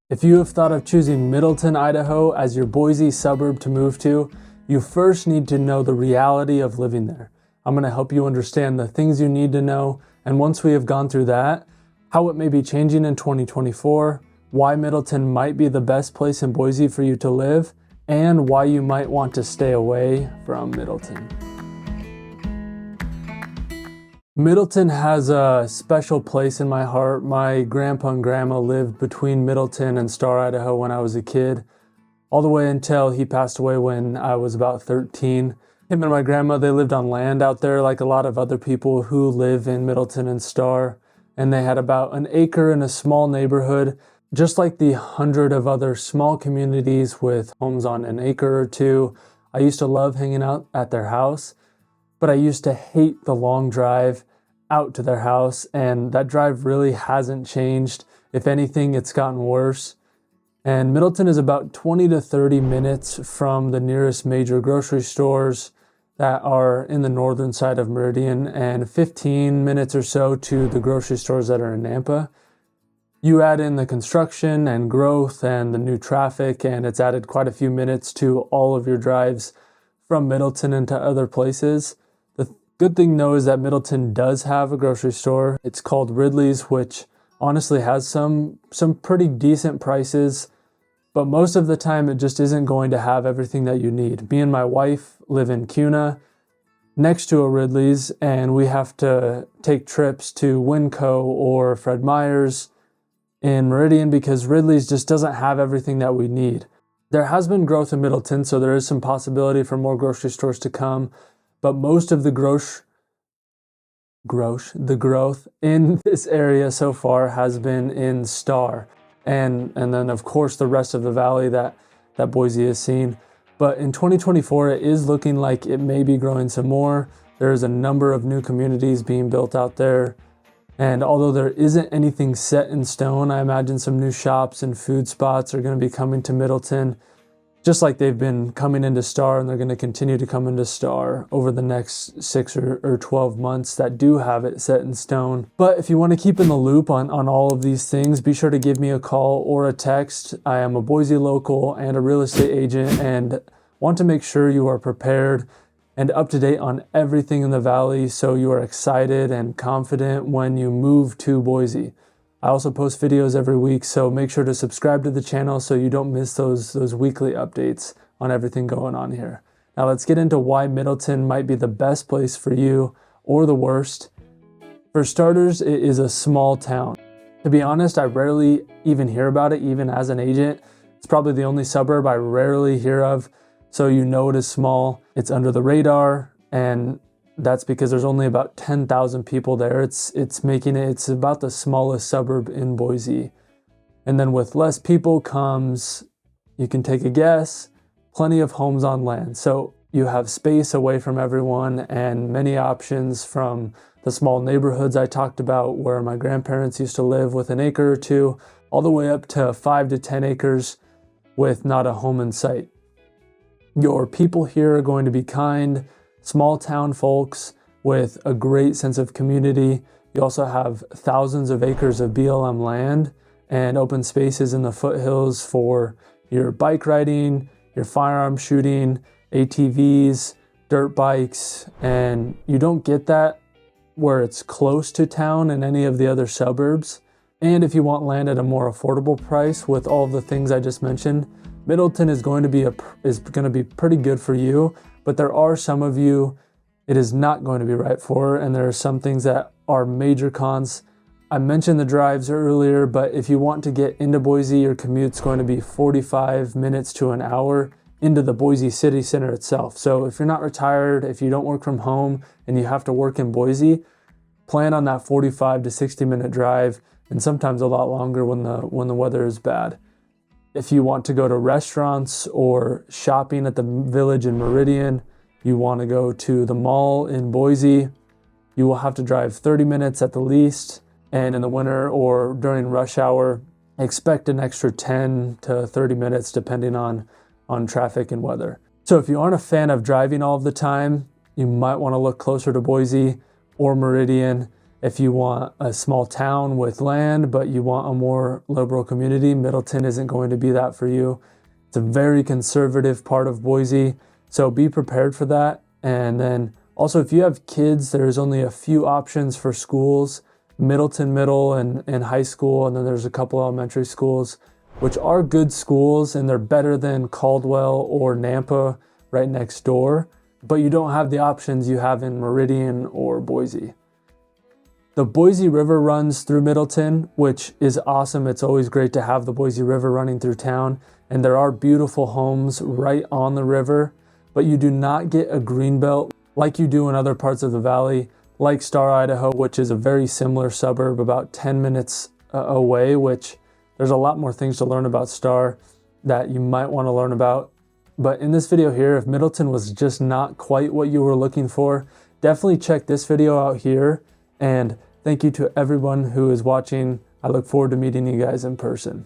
If you have thought of choosing Middleton, Idaho as your Boise suburb to move to, you first need to know the reality of living there. I'm going to help you understand the things you need to know, and once we have gone through that, how it may be changing in 2024, why Middleton might be the best place in Boise for you to live, and why you might want to stay away from Middleton. Middleton has a special place in my heart. My grandpa and grandma lived between Middleton and Star, Idaho when I was a kid, all the way until he passed away when I was about 13. Him and my grandma, they lived on land out there like a lot of other people who live in Middleton and Star, and they had about an acre in a small neighborhood, just like the 100 of other small communities with homes on an acre or two. I used to love hanging out at their house, but I used to hate the long drive out to their house, and that drive really hasn't changed. If anything, it's gotten worse. And Middleton is about 20 to 30 minutes from the nearest major grocery stores that are in the northern side of Meridian, and 15 minutes or so to the grocery stores that are in Nampa. You add in the construction and growth and the new traffic, and it's added quite a few minutes to all of your drives from Middleton into other places. The good thing though is that Middleton does have a grocery store. It's called Ridley's, which honestly has some pretty decent prices, but most of the time it just isn't going to have everything that you need. Me and my wife live in Kuna next to a Ridley's, and we have to take trips to Winco or Fred Meyer's in Meridian because Ridley's just doesn't have everything that we need. There has been growth in Middleton, so there is some possibility for more grocery stores to come, but most of the growth in this area so far has been in Star, and then of course the rest of the valley that Boise has seen. But in 2024, it is looking like it may be growing some more. There's a number of new communities being built out there. And although there isn't anything set in stone, I imagine some new shops and food spots are going to be coming to Middleton, just like they've been coming into Star, and they're going to continue to come into Star over the next 6 or 12 months that do have it set in stone. But if you want to keep in the loop on all of these things, be sure to give me a call or a text. I am a Boise local and a real estate agent, and want to make sure you are prepared and up to date on everything in the valley so you are excited and confident when you move to Boise. I also post videos every week, so make sure to subscribe to the channel so you don't miss those weekly updates on everything going on here. Now let's get into why Middleton might be the best place for you or the worst. For starters, it is a small town. To be honest, I rarely even hear about it, even as an agent. It's probably the only suburb I rarely hear of, so you know it is small. It's under the radar, and that's because there's only about 10,000 people there. It's about the smallest suburb in Boise. And then with less people comes, you can take a guess, plenty of homes on land. So you have space away from everyone and many options, from the small neighborhoods I talked about where my grandparents used to live with an acre or two, all the way up to 5 to 10 acres with not a home in sight. Your people here are going to be kind, small town folks with a great sense of community. You also have thousands of acres of BLM land and open spaces in the foothills for your bike riding, your firearm shooting, ATVs, dirt bikes, and you don't get that where it's close to town in any of the other suburbs. And if you want land at a more affordable price with all of the things I just mentioned, Middleton is going to be pretty good for you, but there are some of you it is not going to be right for, and there are some things that are major cons. I mentioned the drives earlier, but if you want to get into Boise, your commute's going to be 45 minutes to an hour into the Boise city center itself. So if you're not retired, if you don't work from home and you have to work in Boise, plan on that 45 to 60 minute drive, and sometimes a lot longer when the weather is bad. If you want to go to restaurants or shopping at the village in Meridian, you want to go to the mall in Boise, you will have to drive 30 minutes at the least. And in the winter or during rush hour, expect an extra 10 to 30 minutes depending on traffic and weather. So if you aren't a fan of driving all of the time, you might want to look closer to Boise or Meridian. If you want a small town with land, but you want a more liberal community, Middleton isn't going to be that for you. It's a very conservative part of Boise, so be prepared for that. And then also, if you have kids, there's only a few options for schools, Middleton Middle and high school, and then there's a couple elementary schools, which are good schools, and they're better than Caldwell or Nampa right next door, but you don't have the options you have in Meridian or Boise. The Boise River runs through Middleton, which is awesome. It's always great to have the Boise River running through town, and there are beautiful homes right on the river, but you do not get a greenbelt like you do in other parts of the valley, like Star, Idaho, which is a very similar suburb about 10 minutes away, which there's a lot more things to learn about Star that you might want to learn about. But in this video here, if Middleton was just not quite what you were looking for, definitely check this video out here. And thank you to everyone who is watching. I look forward to meeting you guys in person.